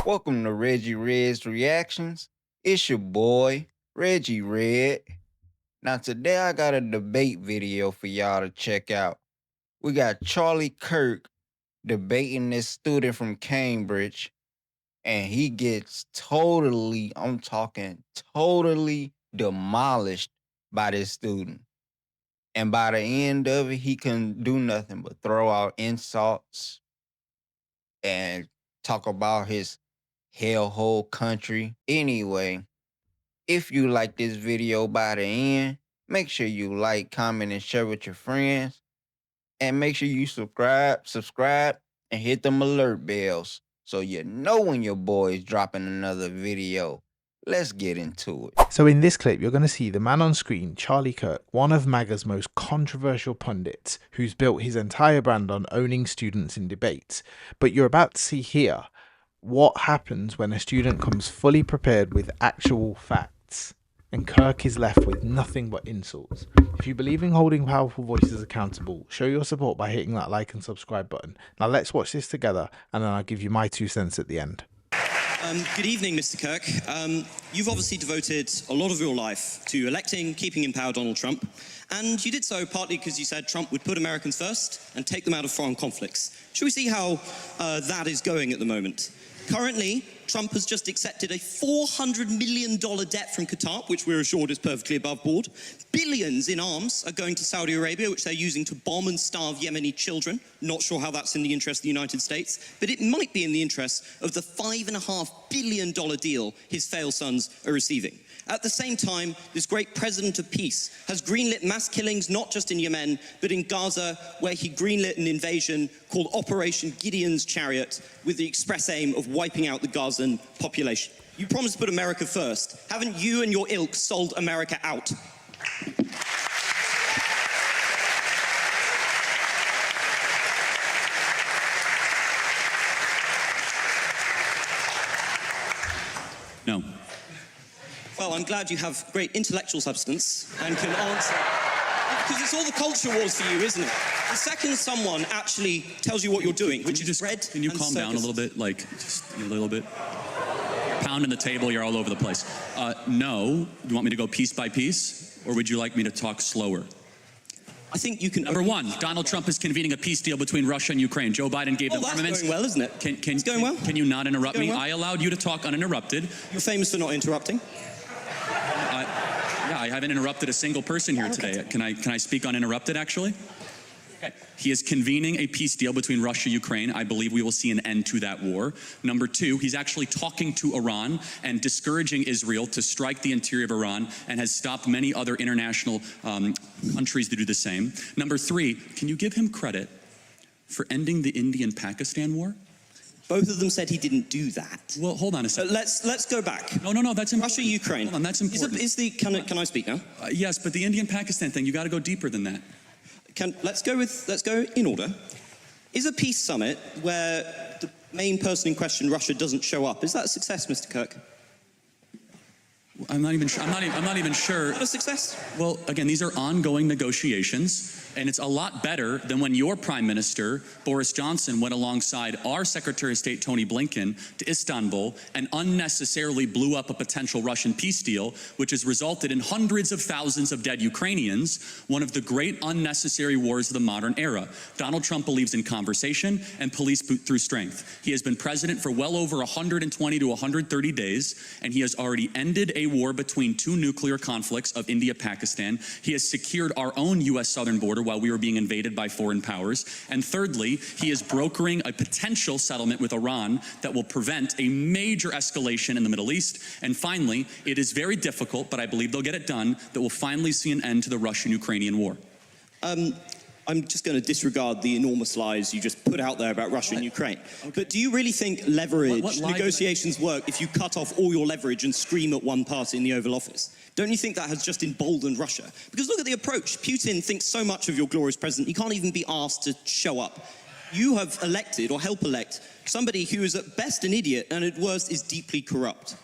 Welcome to Reggie Red's Reactions. It's your boy, Reggie Red. Now today I got a debate video for y'all to check out. We got Charlie Kirk debating this student from Cambridge, and he gets totally, I'm talking totally demolished by this student. And by the end of it, he couldn't do nothing but throw out insults and talk about his hellhole country. Anyway, if you like this video by the end, make sure you like, comment, and share with your friends. And make sure you subscribe, and hit them alert bells so you know when your boy is dropping another video. Let's get into it. So in this clip, you're going to see the man on screen, Charlie Kirk, one of MAGA's most controversial pundits, who's built his entire brand on owning students in debates. But you're about to see here what happens when a student comes fully prepared with actual facts, and Kirk is left with nothing but insults. If you believe in holding powerful voices accountable, show your support by hitting that like and subscribe button. Now let's watch this together, and then I'll give you my 2 cents at the end. Good evening, Mr. Kirk. You've obviously devoted a lot of your life to electing, keeping in power Donald Trump, and you did so partly because you said Trump would put Americans first and take them out of foreign conflicts. Shall we see how that is going at the moment? Currently, Trump has just accepted a $400 million debt from Qatar, which we're assured is perfectly above board. Billions in arms are going to Saudi Arabia, which they're using to bomb and starve Yemeni children. Not sure how that's in the interest of the United States, but it might be in the interest of the $5.5 billion deal his failed sons are receiving. At the same time, this great president of peace has greenlit mass killings not just in Yemen, but in Gaza, where he greenlit an invasion called Operation Gideon's Chariot with the express aim of wiping out the Gazan population. You promised to put America first. Haven't you and your ilk sold America out? No. Well, I'm glad you have great intellectual substance and can answer. Because it's all the culture wars for you, isn't it? The second someone actually tells you what you're doing, which is bread. Can you calm down a little bit? Like, just a little bit? Pounding the table, you're all over the place. No. You want me to go piece by piece? Or would you like me to talk slower? I think you can... Number one, Donald Trump is convening a peace deal between Russia and Ukraine. Joe Biden gave them armaments. That's going well, isn't it? It's going well. Can you not interrupt me? Well. I allowed you to talk uninterrupted. You're famous for not interrupting. Yeah, I haven't interrupted a single person here today. Can I speak uninterrupted, actually? Okay. He is convening a peace deal between Russia and Ukraine. I believe we will see an end to that war. Number two, he's actually talking to Iran and discouraging Israel to strike the interior of Iran, and has stopped many other international countries to do the same. Number three, can you give him credit for ending the Indian-Pakistan war? Both of them said he didn't do that. Well, hold on a second. Let's go back. No, that's important. Russia, Ukraine. Hold on, that's important. Can I speak now? Yes, but the Indian-Pakistan thing, you got to go deeper than that. Let's go in order. Is a peace summit where the main person in question, Russia, doesn't show up, is that a success, Mr. Kirk? I'm not even sure. I'm not even sure. Not a success? Well, again, these are ongoing negotiations, and it's a lot better than when your Prime Minister, Boris Johnson, went alongside our Secretary of State, Tony Blinken, to Istanbul and unnecessarily blew up a potential Russian peace deal, which has resulted in hundreds of thousands of dead Ukrainians, one of the great unnecessary wars of the modern era. Donald Trump believes in conversation and police through strength. He has been president for well over 120 to 130 days, and he has already ended a war between two nuclear conflicts of India-Pakistan. He has secured our own U.S. southern border while we were being invaded by foreign powers. And thirdly, he is brokering a potential settlement with Iran that will prevent a major escalation in the Middle East. And finally, it is very difficult, but I believe they'll get it done, that will finally see an end to the Russian-Ukrainian war. I'm just going to disregard the enormous lies you just put out there about Russia and Ukraine. Okay. But do you really think leverage negotiations work if you cut off all your leverage and scream at one party in the Oval Office? Don't you think that has just emboldened Russia? Because look at the approach. Putin thinks so much of your glorious president, he can't even be asked to show up. You have elected, or help elect, somebody who is at best an idiot and at worst is deeply corrupt.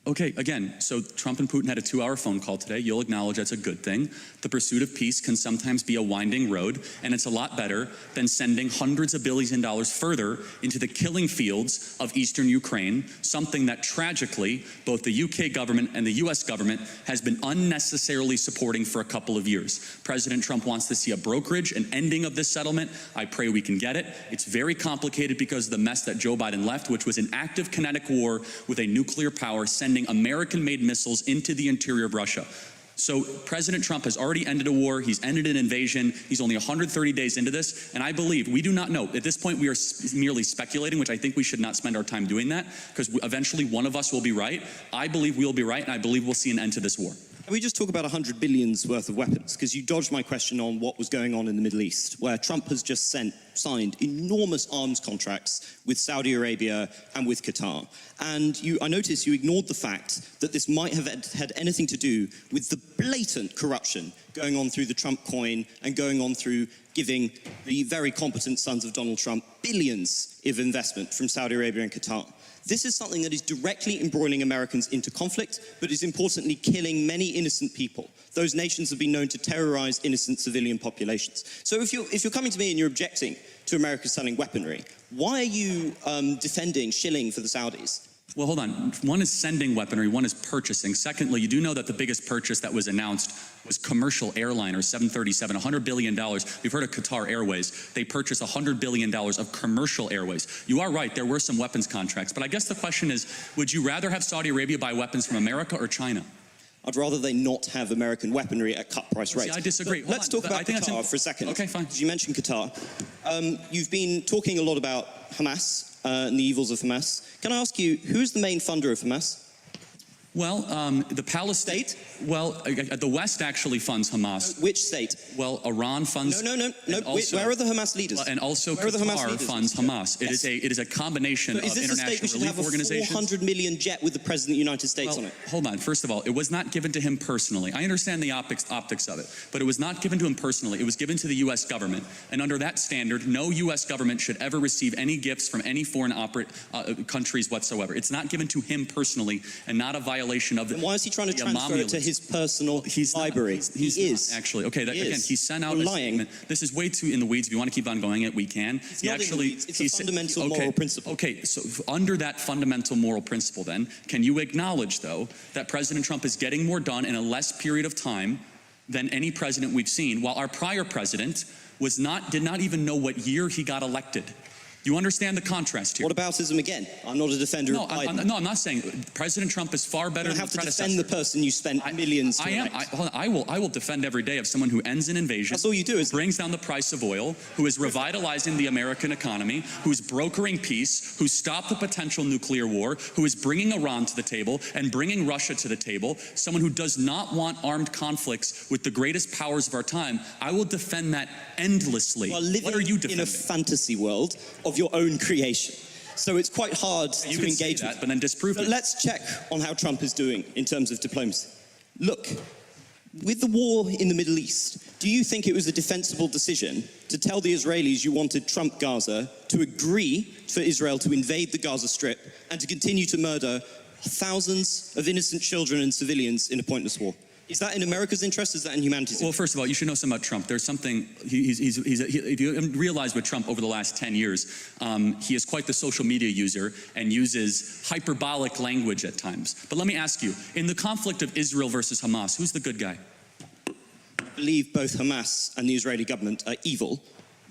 Okay, again, so Trump and Putin had a 2-hour phone call today. You'll acknowledge that's a good thing. The pursuit of peace can sometimes be a winding road, and it's a lot better than sending hundreds of billions of dollars further into the killing fields of eastern Ukraine, something that tragically both the UK government and the US government has been unnecessarily supporting for a couple of years. President Trump wants to see a brokerage, an ending of this settlement. I pray we can get it. It's very complicated because of the mess that Joe Biden left, which was an active kinetic war with a nuclear power sending American-made missiles into the interior of Russia. So President Trump has already ended a war. He's ended an invasion. He's only 130 days into this. And I believe, we do not know. At this point, we are merely speculating, which I think we should not spend our time doing that, because eventually one of us will be right. I believe we'll be right, and I believe we'll see an end to this war. Can we just talk about 100 billion's worth of weapons? Because you dodged my question on what was going on in the Middle East, where Trump has just signed enormous arms contracts with Saudi Arabia and with Qatar. And I noticed you ignored the fact that this might have had anything to do with the blatant corruption going on through the Trump coin and going on through giving the very competent sons of Donald Trump billions of investment from Saudi Arabia and Qatar. This is something that is directly embroiling Americans into conflict, but is importantly killing many innocent people. Those nations have been known to terrorize innocent civilian populations. So if you're coming to me and you're objecting to America selling weaponry, why are you defending shilling for the Saudis? Well, hold on. One is sending weaponry, one is purchasing. Secondly, you do know that the biggest purchase that was announced was commercial airliners, 737, $100 billion. We've heard of Qatar Airways. They purchased $100 billion of commercial airways. You are right, there were some weapons contracts. But I guess the question is, would you rather have Saudi Arabia buy weapons from America or China? I'd rather they not have American weaponry at cut price rates. See, I disagree. Let's talk about Qatar for a second. Okay, fine. You mentioned Qatar. You've been talking a lot about Hamas and the evils of Hamas. Can I ask you, who's the main funder of Hamas? Well, the Palestine State? Well, the West actually funds Hamas. Which state? Well, Iran funds. No. Where are the Hamas leaders? And also where are the Hamas Qatar leaders? funds Hamas. Yes. It is a combination of international relief organizations. Is this a state we should have a $400 million jet with the President of the United States on it? Hold on. First of all, it was not given to him personally. I understand the optics of it, but it was not given to him personally. It was given to the U.S. government. And under that standard, no U.S. government should ever receive any gifts from any foreign countries whatsoever. It's not given to him personally and not a violation of the. Then why is he trying to transfer it to his personal library? He is. Actually. Okay, again, he sent out a statement. This is way too in the weeds. If you want to keep on going we can. It's not in the weeds. It's a fundamental moral principle. Okay, so under that fundamental moral principle then, can you acknowledge, though, that President Trump is getting more done in a less period of time than any president we've seen, while our prior president did not even know what year he got elected? You understand the contrast here. What aboutism again? I'm not a defender of Biden. I'm not saying President Trump is far better than the predecessor. You have to defend the person you spent millions to elect. I will defend every day of someone who ends an invasion. That's all you do, is brings down the price of oil, who is revitalizing the American economy, who's brokering peace, who stopped the potential nuclear war, who is bringing Iran to the table and bringing Russia to the table, someone who does not want armed conflicts with the greatest powers of our time. I will defend that endlessly. Well, living what are you defending? in a fantasy world of your own creation. So it's quite hard you to can engage say that, with. but then disprove But it. let's check on how Trump is doing in terms of diplomacy. Look, with the war in the Middle East, do you think it was a defensible decision to tell the Israelis you wanted Trump Gaza to agree for Israel to invade the Gaza Strip and to continue to murder thousands of innocent children and civilians in a pointless war? Is that in America's interest? Is that in humanity's interest? Well, first of all, you should know something about Trump. There's something, if you realize with Trump over the last 10 years, he is quite the social media user and uses hyperbolic language at times. But let me ask you, in the conflict of Israel versus Hamas, who's the good guy? I believe both Hamas and the Israeli government are evil.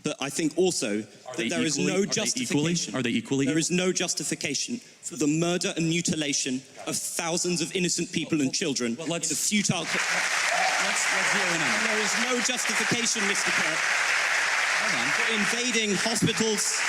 But I think also that there is no justification. Are they equally? There is no justification for the murder and mutilation of thousands of innocent people and children in a futile. Let's zero in on it. There is no justification, Mr. Kirk, for invading hospitals,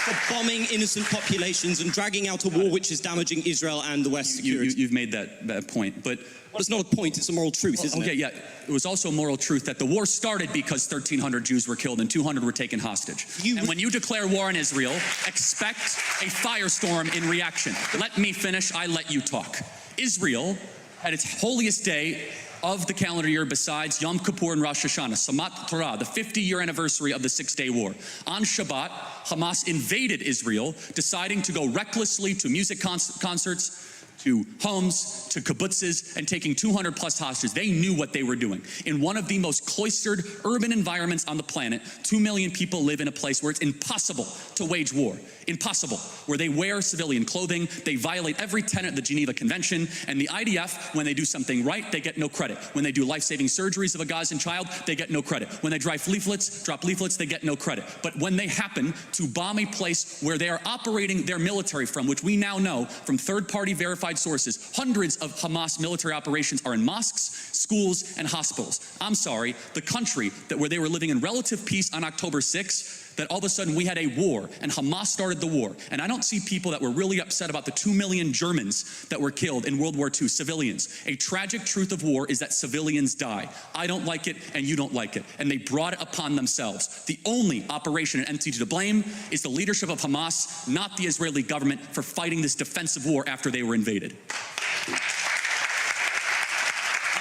for bombing innocent populations and dragging out a war which is damaging Israel and the West's security. You've made that point, but. Well, it's not a point, it's a moral truth, isn't it? Okay, yeah. It was also a moral truth that the war started because 1,300 Jews were killed and 200 were taken hostage. And when you declare war on Israel, expect a firestorm in reaction. Let me finish, I let you talk. Israel, at its holiest day of the calendar year besides Yom Kippur and Rosh Hashanah, Samat Torah, the 50-year anniversary of the Six-Day War. On Shabbat, Hamas invaded Israel, deciding to go recklessly to music concerts, to homes, to kibbutzes, and taking 200 plus hostages. They knew what they were doing. In one of the most cloistered urban environments on the planet, 2 million people live in a place where it's impossible to wage war. Impossible. Where they wear civilian clothing, they violate every tenet of the Geneva Convention, and the IDF, when they do something right, they get no credit. When they do life-saving surgeries of a Gazan child, they get no credit. When they drop leaflets, they get no credit. But when they happen to bomb a place where they are operating their military from, which we now know from third-party verified sources, hundreds of Hamas military operations are in mosques, schools, and hospitals. I'm sorry, the country where they were living in relative peace on October 6th, that all of a sudden we had a war, and Hamas started the war. And I don't see people that were really upset about the 2 million Germans that were killed in World War II, civilians. A tragic truth of war is that civilians die. I don't like it, and you don't like it. And they brought it upon themselves. The only operation and entity to blame is the leadership of Hamas, not the Israeli government, for fighting this defensive war after they were invaded.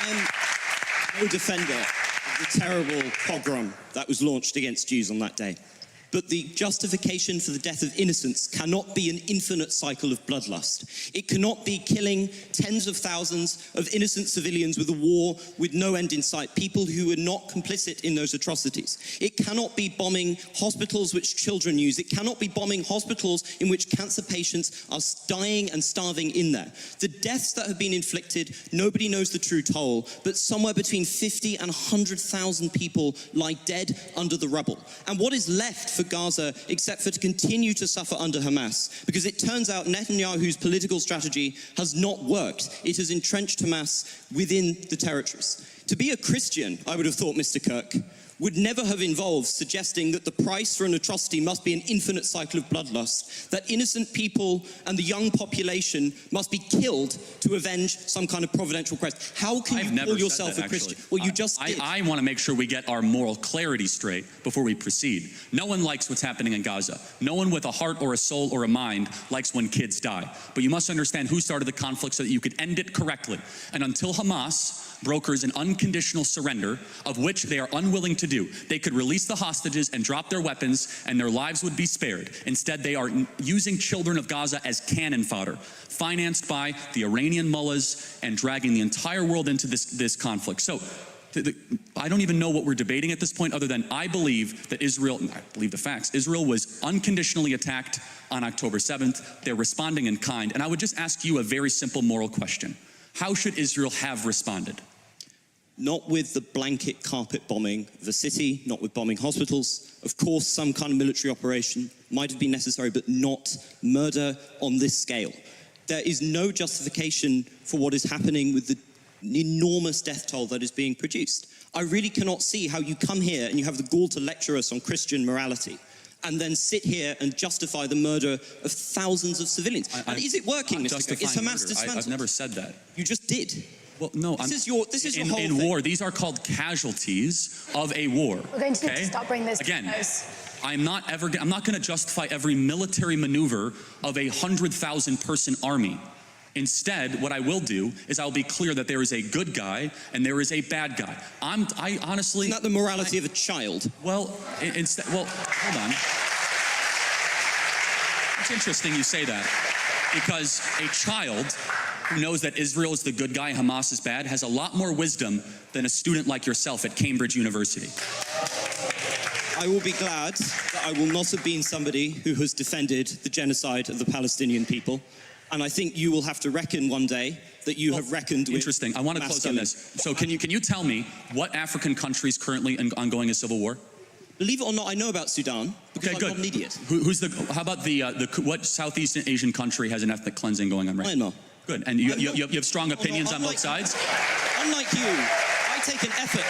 I'm no defender of the terrible pogrom that was launched against Jews on that day. But the justification for the death of innocents cannot be an infinite cycle of bloodlust. It cannot be killing tens of thousands of innocent civilians with a war with no end in sight, people who are not complicit in those atrocities. It cannot be bombing hospitals which children use. It cannot be bombing hospitals in which cancer patients are dying and starving in there. The deaths that have been inflicted, nobody knows the true toll, but somewhere between 50 and 100,000 people lie dead under the rubble. And what is left for Gaza except for to continue to suffer under Hamas? Because it turns out Netanyahu's political strategy has not worked. It has entrenched Hamas within the territories. To be a Christian, I would have thought, Mr. Kirk, would never have involved suggesting that the price for an atrocity must be an infinite cycle of bloodlust, that innocent people and the young population must be killed to avenge some kind of providential quest. How can you call yourself a Christian? Well, you just did. I want to make sure we get our moral clarity straight before we proceed. No one likes what's happening in Gaza. No one with a heart or a soul or a mind likes when kids die. But you must understand who started the conflict so that you could end it correctly. And until Hamas brokers an unconditional surrender, of which they are unwilling to do, they could release the hostages and drop their weapons and their lives would be spared. Instead, they are using children of Gaza as cannon fodder, financed by the Iranian mullahs and dragging the entire world into this conflict. So I don't even know what we're debating at this point, other than I believe that Israel, I believe the facts, Israel was unconditionally attacked on October 7th. They're responding in kind. And I would just ask you a very simple moral question. How should Israel have responded? Not with the blanket carpet bombing of the city, not with bombing hospitals. Of course, some kind of military operation might have been necessary, but not murder on this scale. There is no justification for what is happening with the enormous death toll that is being produced. I really cannot see how you come here and you have the gall to lecture us on Christian morality and then sit here and justify the murder of thousands of civilians. And is it working, Mr. Kirk? Is Hamas dismantled? I've never said that. You just did. Well, no, this is your whole in thing. war, these are called casualties of a war. We're going to need to stop bringing this Again, to close. I'm not going to justify every military maneuver of a 100,000 person army. Instead, what I will do is I'll be clear that there is a good guy and there is a bad guy. I honestly... Isn't that the morality of a child? Well, hold on. It's interesting you say that, because a child who knows that Israel is the good guy, Hamas is bad, has a lot more wisdom than a student like yourself at Cambridge University. I will be glad that I will not have been somebody who has defended the genocide of the Palestinian people. And I think you will have to reckon one day that you have reckoned with... Interesting. I want to close on this. So can you tell me what African country is currently ongoing a civil war? Believe it or not, I know about Sudan because Okay, I'm not an idiot. How about what Southeast Asian country has an ethnic cleansing going on right now? Myanmar. Good. And you have strong opinions on both sides? Unlike you, I take an effort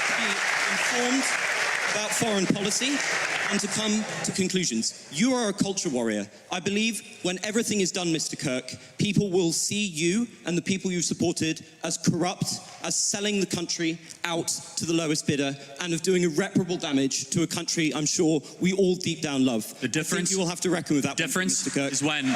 to be informed about foreign policy and to come to conclusions. You are a culture warrior. I believe when everything is done, Mr. Kirk, people will see you and the people you supported as corrupt, as selling the country out to the lowest bidder, and of doing irreparable damage to a country I'm sure we all deep down love. The difference... I think you will have to reckon with that difference one, Mr. Kirk. is when...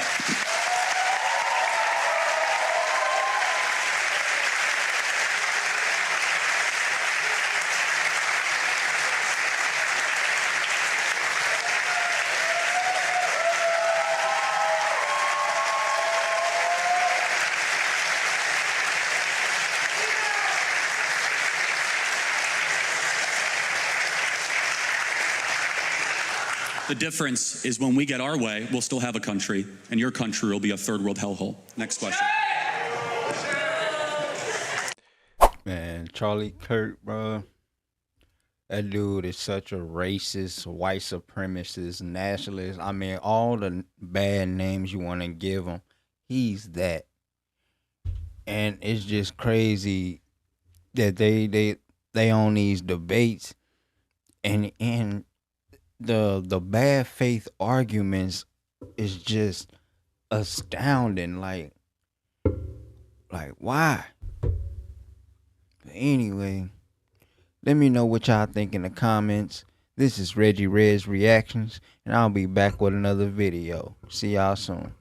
The difference is when we get our way, we'll still have a country, and your country will be a third world hellhole. Next question. Man, Charlie Kirk, bro. That dude is such a racist, white supremacist, nationalist. I mean, all the bad names you want to give him, he's that. And it's just crazy that they on these debates, and the bad faith arguments is just astounding. Like why? But anyway, let me know what y'all think in the comments. This is Reggie Red's Reactions, and I'll be back with another video. See y'all soon.